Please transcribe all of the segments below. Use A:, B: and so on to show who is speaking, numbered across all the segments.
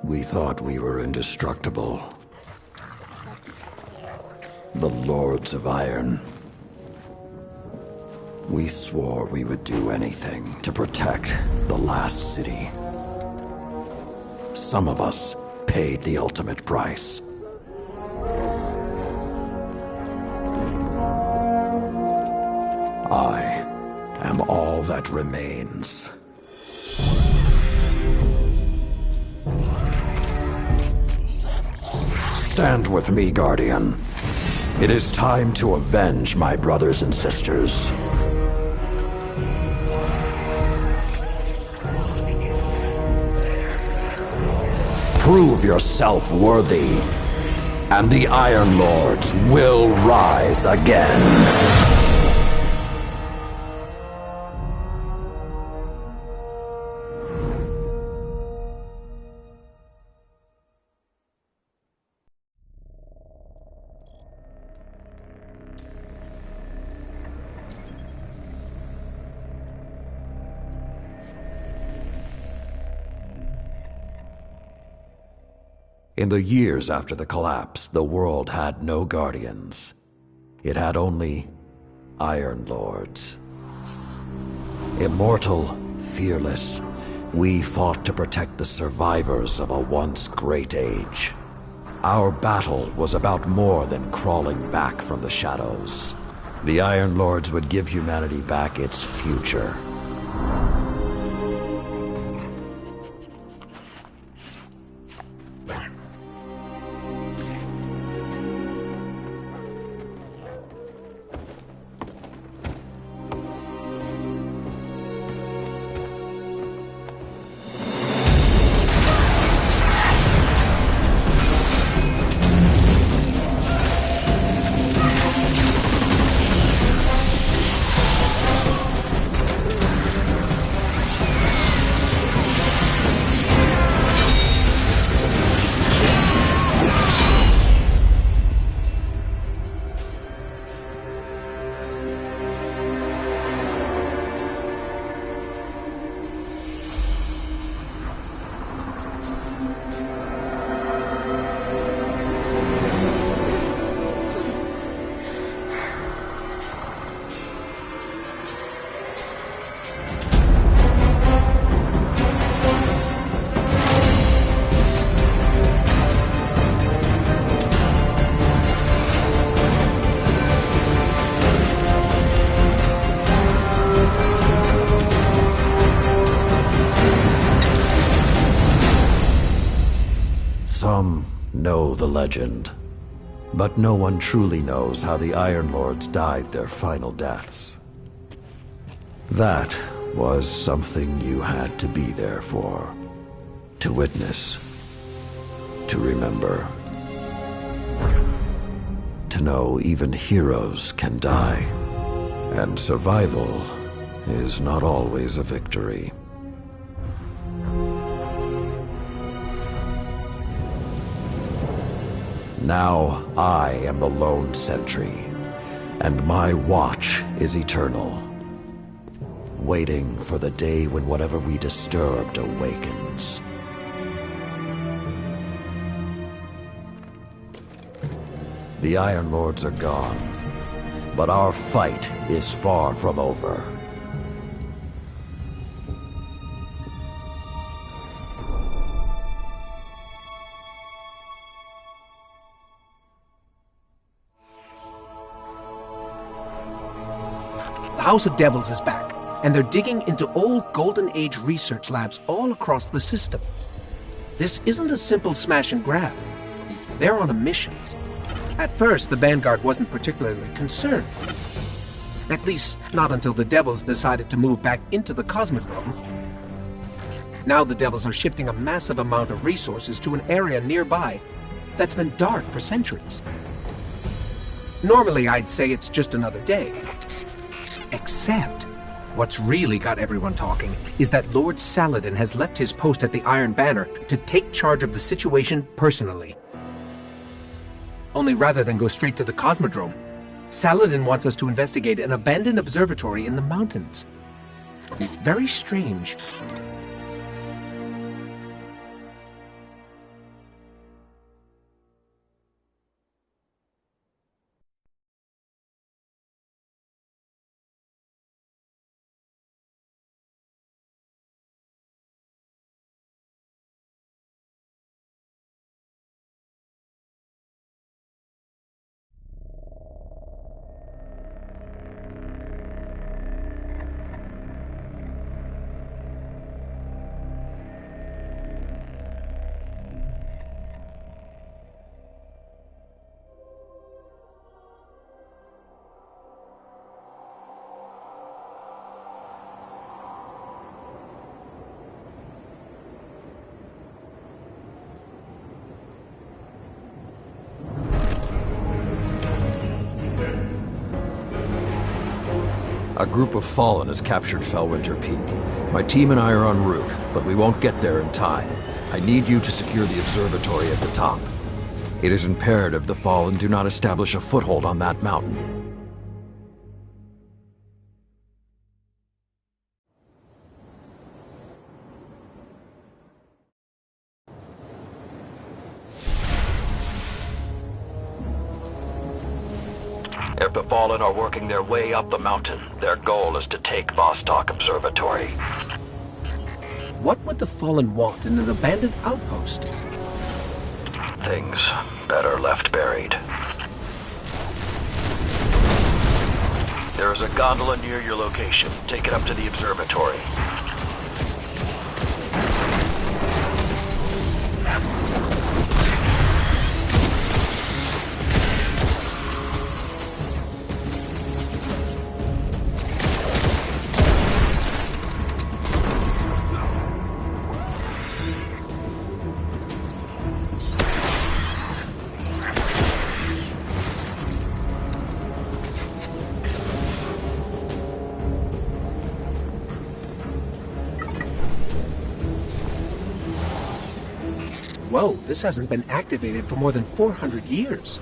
A: We thought we were indestructible. The Lords of Iron. We swore we would do anything to protect the last city. Some of us paid the ultimate price. I am all that remains. Stand with me, Guardian. It is time to avenge my brothers and sisters. Prove yourself worthy, and the Iron Lords will rise again. In the years after the collapse, the world had no Guardians. It had only Iron Lords. Immortal, fearless, we fought to protect the survivors of a once great age. Our battle was about more than crawling back from the shadows. The Iron Lords would give humanity back its future. Some know the legend, but no one truly knows how the Iron Lords died their final deaths. That was something you had to be there for, to witness, to remember, to know even heroes can die, and survival is not always a victory. Now I am the lone sentry, and my watch is eternal, waiting for the day when whatever we disturbed awakens. The Iron Lords are gone, but our fight is far from over.
B: The House of Devils is back, and they're digging into old Golden Age research labs all across the system. This isn't a simple smash and grab. They're on a mission. At first, the Vanguard wasn't particularly concerned. At least, not until the Devils decided to move back into the Cosmodrome. Now the Devils are shifting a massive amount of resources to an area nearby that's been dark for centuries. Normally, I'd say it's just another day. Except, what's really got everyone talking is that Lord Saladin has left his post at the Iron Banner to take charge of the situation personally. Only rather than go straight to the Cosmodrome, Saladin wants us to investigate an abandoned observatory in the mountains. Very strange.
A: A group of Fallen has captured Fellwinter Peak. My team and I are en route, but we won't get there in time. I need you to secure the observatory at the top. It is imperative the Fallen do not establish a foothold on that mountain. If the Fallen are working their way up the mountain, their goal is to take Vostok Observatory.
B: What would the Fallen want in an abandoned outpost?
A: Things better left buried. There is a gondola near your location. Take it up to the observatory.
B: Whoa, this hasn't been activated for more than 400 years.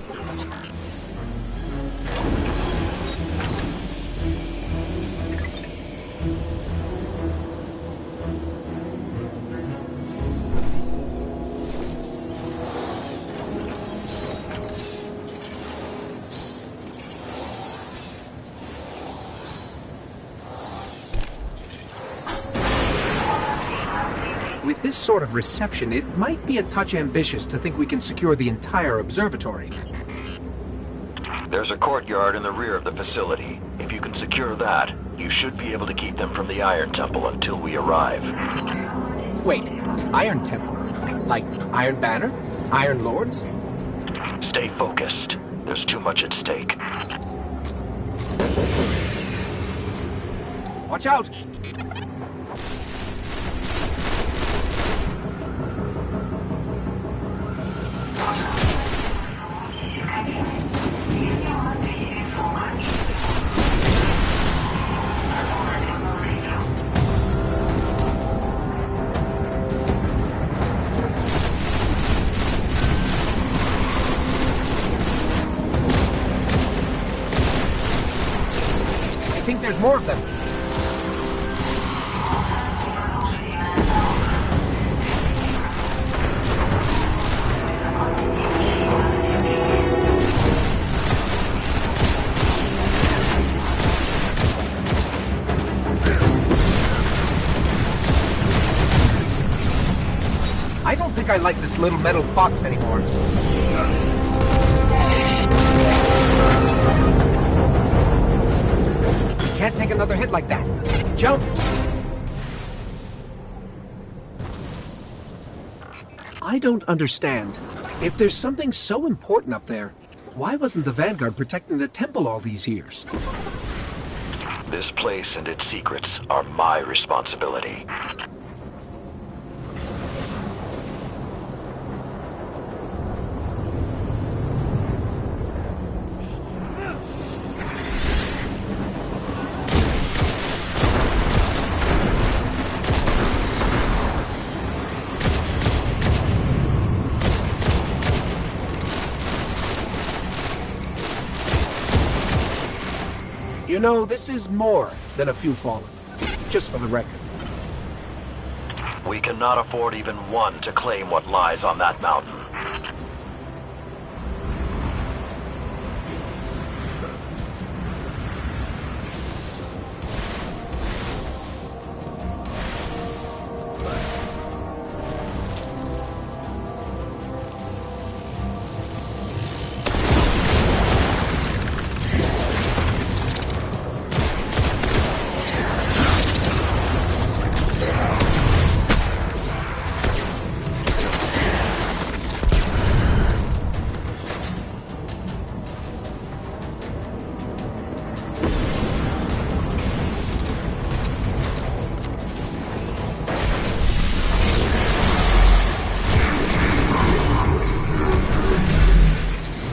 B: With this sort of reception, it might be a touch ambitious to think we can secure the entire observatory.
A: There's a courtyard in the rear of the facility. If you can secure that, you should be able to keep them from the Iron Temple until we arrive.
B: Wait, Iron Temple? Like Iron Banner? Iron Lords?
A: Stay focused. There's too much at stake.
B: Watch out! I think there's more of them. I don't think I like this little metal box anymore. Can't take another hit like that. Jump! I don't understand. If there's something so important up there, why wasn't the Vanguard protecting the temple all these years?
A: This place and its secrets are my responsibility.
B: You know, this is more than a few Fallen. Just for the record.
A: We cannot afford even one to claim what lies on that mountain.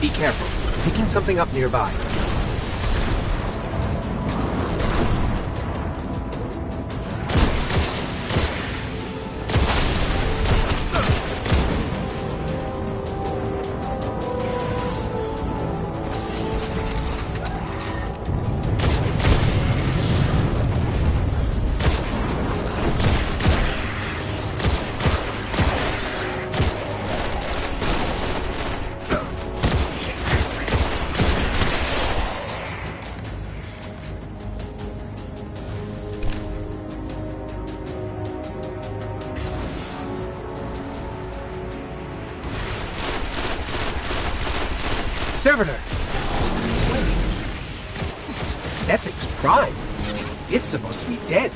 B: Be careful. Picking something up nearby. Servitor! Wait. Sepix Prime? It's supposed to be dead.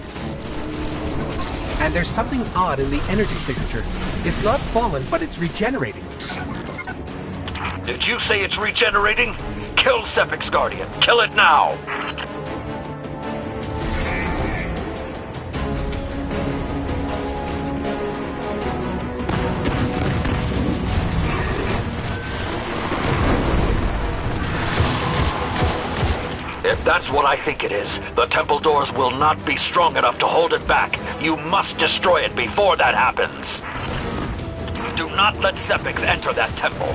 B: And there's something odd in the energy signature. It's not fallen, but it's regenerating.
A: Did you say it's regenerating? Kill Sepix Guardian. Kill it now! If that's what I think it is, the temple doors will not be strong enough to hold it back. You must destroy it before that happens. Do not let Sepix enter that temple.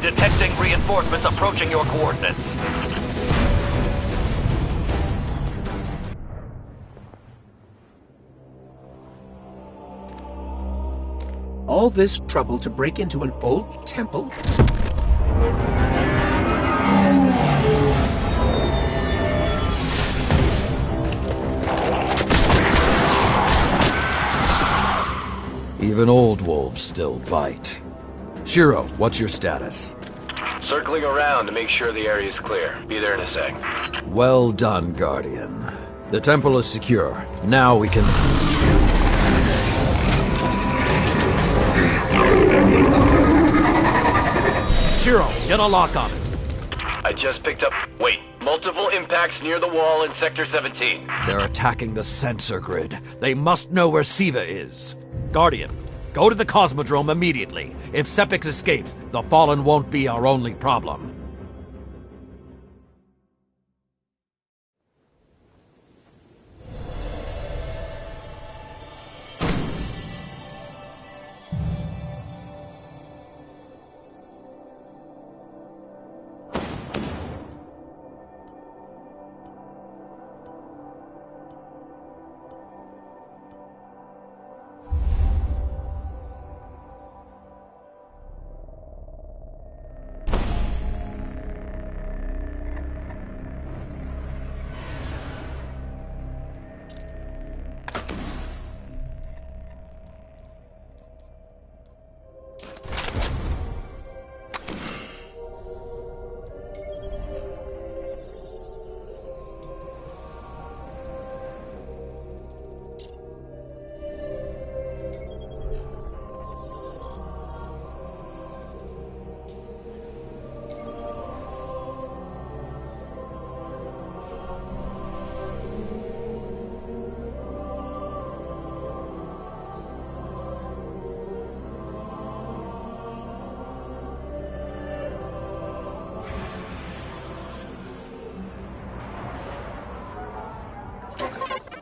A: Detecting reinforcements approaching your coordinates.
B: All this trouble to break into an old temple?
A: Even old wolves still bite. Shiro, what's your status?
C: Circling around to make sure the area is clear. Be there in a sec.
A: Well done, Guardian. The temple is secure. Now we can... Shiro, get a lock on it.
C: I just picked up... Wait. Multiple impacts near the wall in Sector 17.
A: They're attacking the sensor grid. They must know where Siva is. Guardian, go to the Cosmodrome immediately. If Sepix escapes, the Fallen won't be our only problem.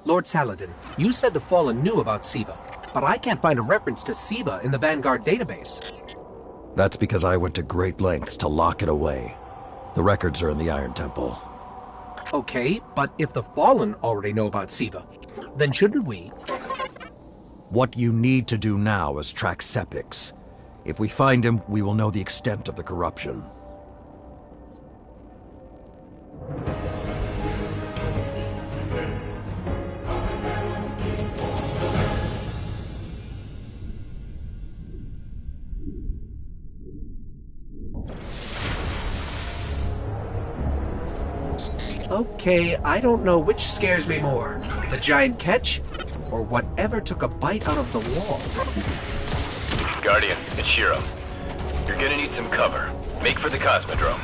B: Lord Saladin, you said the Fallen knew about Siva, but I can't find a reference to Siva in the Vanguard database.
A: That's because I went to great lengths to lock it away. The records are in the Iron Temple.
B: Okay, but if the Fallen already know about Siva, then shouldn't we?
A: What you need to do now is track Sepix. If we find him, we will know the extent of the corruption.
B: Okay, I don't know which scares me more, the giant ketch, or whatever took a bite out of the wall.
C: Guardian, it's Shiro. You're gonna need some cover. Make for the Cosmodrome.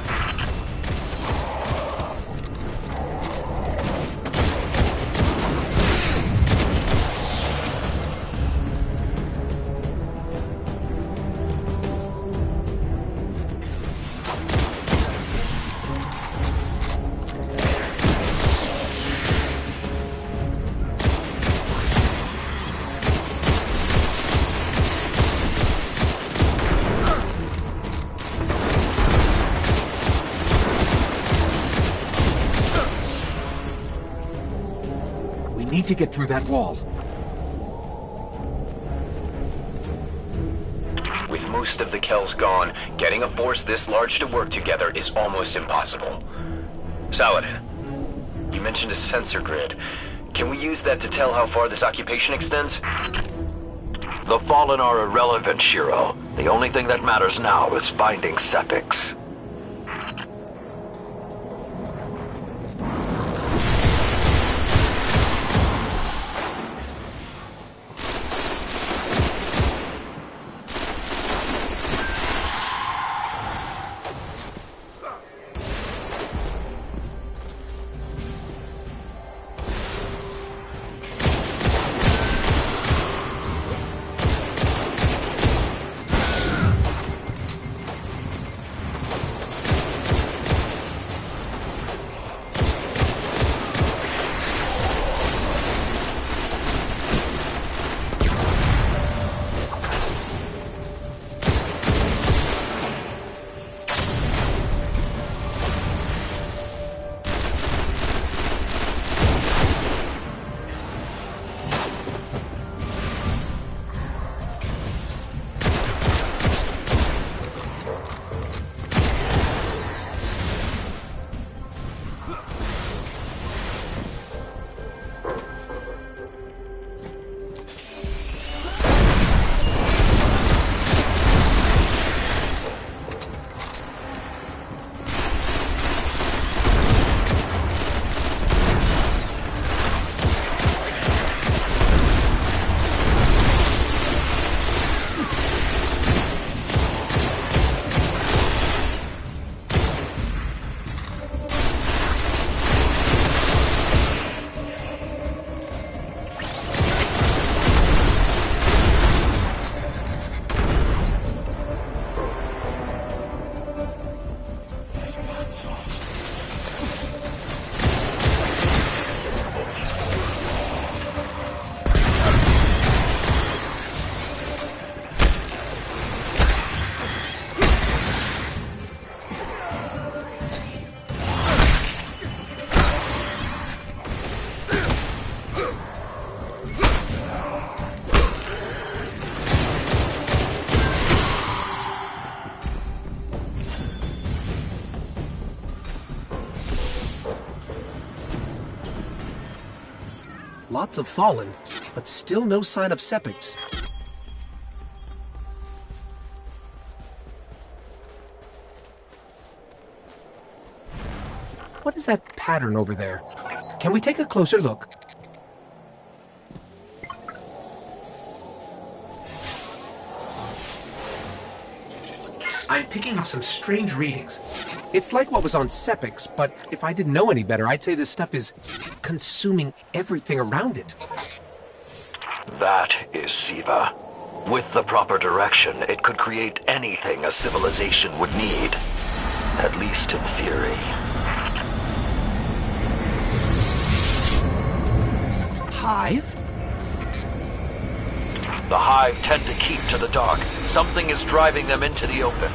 B: need to get through that wall.
C: With most of the Kells gone, getting a force this large to work together is almost impossible. Saladin, you mentioned a sensor grid. Can we use that to tell how far this occupation extends?
A: The Fallen are irrelevant, Shiro. The only thing that matters now is finding Sepix.
B: Lots of Fallen, but still no sign of Sepix. What is that pattern over there? Can we take a closer look? I'm picking up some strange readings. It's like what was on Sepix, but if I didn't know any better, I'd say this stuff is consuming everything around it.
A: That is Siva. With the proper direction, it could create anything a civilization would need. At least in theory.
B: Hive?
A: The Hive tend to keep to the dark. Something is driving them into the open.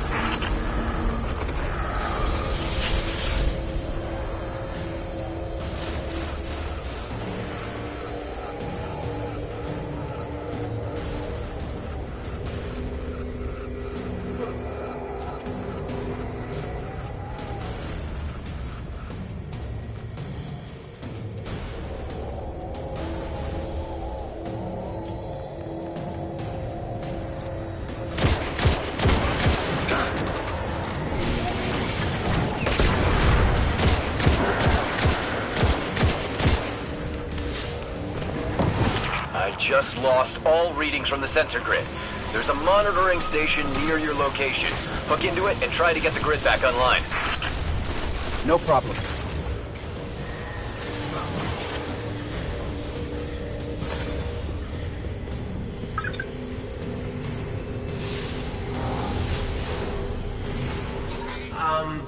C: Just lost all readings from the sensor grid. There's a monitoring station near your location. Hook into it and try to get the grid back online.
B: No problem.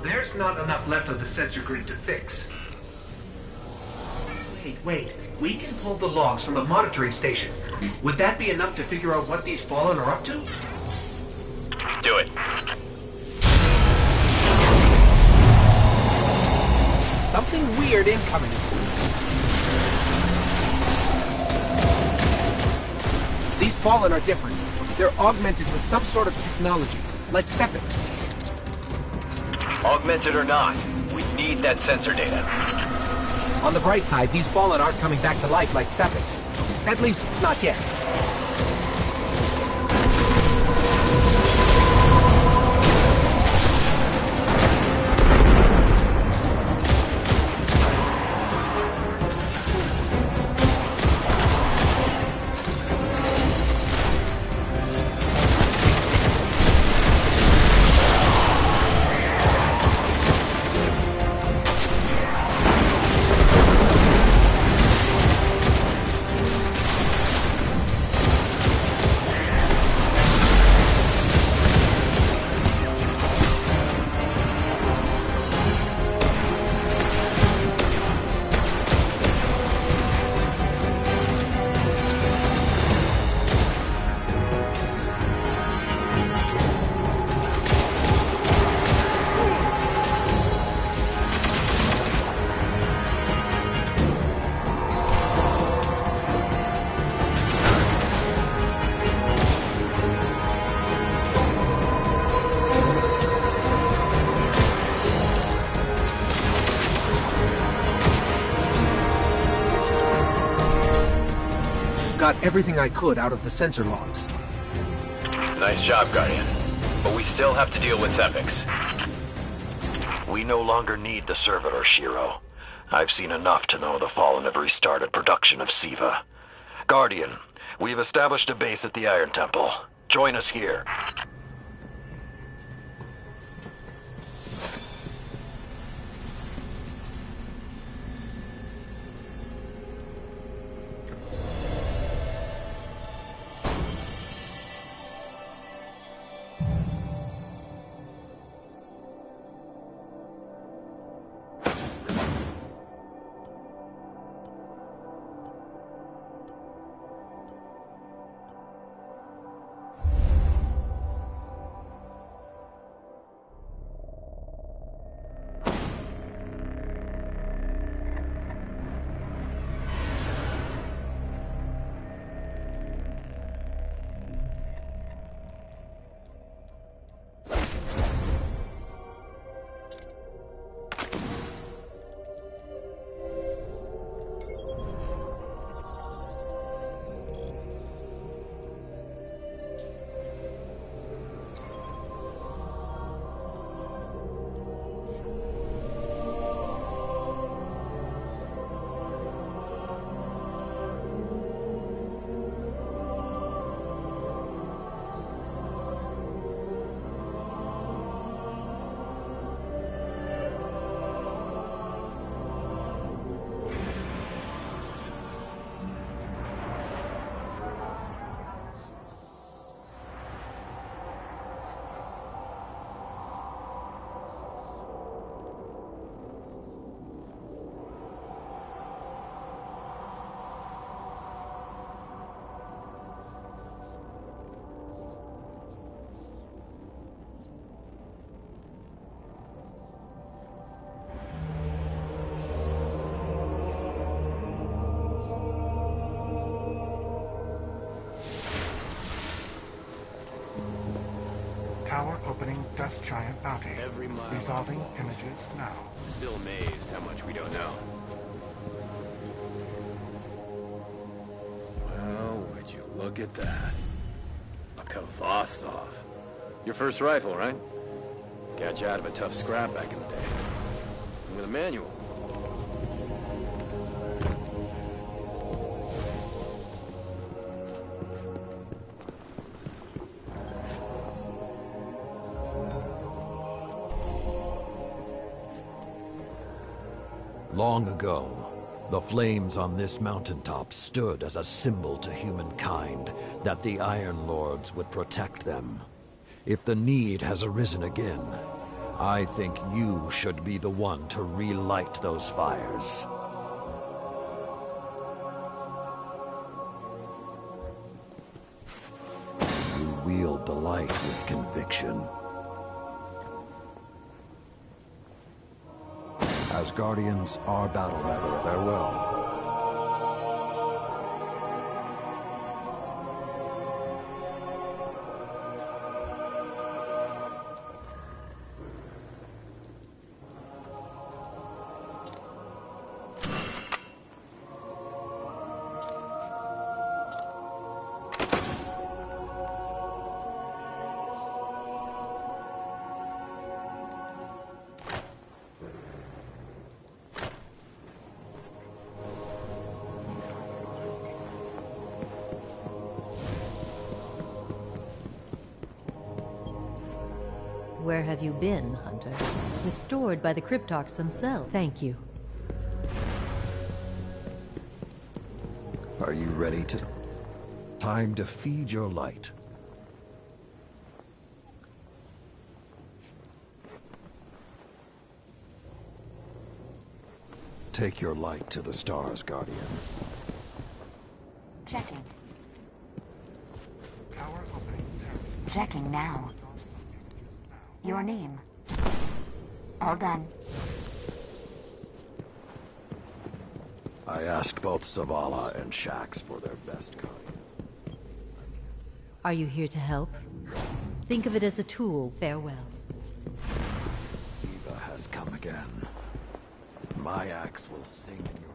B: There's not enough left of the sensor grid to fix. Wait. We can pull the logs from the monitoring station. Would that be enough to figure out what these Fallen are up to?
C: Do it.
B: Something weird incoming. Fallen are different. They're augmented with some sort of technology, like Sepix.
C: Augmented or not, we need that sensor data.
B: On the bright side, these Fallen aren't coming back to life like Sepix. At least, not yet. Got everything I could out of the sensor logs.
C: Nice job, Guardian. But we still have to deal with Sepix.
A: We no longer need the servitor, Shiro. I've seen enough to know the Fallen have restarted production of SIVA. Guardian, we've established a base at the Iron Temple. Join us here.
D: Tower opening dust giant bounty.
C: Every mile.
D: Resolving images now.
C: Still amazed how much we don't know. Well, would you look at that? A Kvostov. Your first rifle, right? Got you out of a tough scrap back in the day. And with a manual.
A: Long ago, the flames on this mountaintop stood as a symbol to humankind that the Iron Lords would protect them. If the need has arisen again, I think you should be the one to relight those fires. You wield the light with conviction. As Guardians, our battle never farewell.
E: Where have you been, Hunter? Restored by the Cryptarchs themselves. Thank you.
A: Are you ready to... Time to feed your light. Take your light to the stars, Guardian.
F: Checking.
D: Tower opening test.
F: Checking now. Your name. All done.
A: I asked both Zavala and Shax for their best Guardian.
E: Are you here to help? Think of it as a tool. Farewell.
A: Siva has come again. My axe will sing in your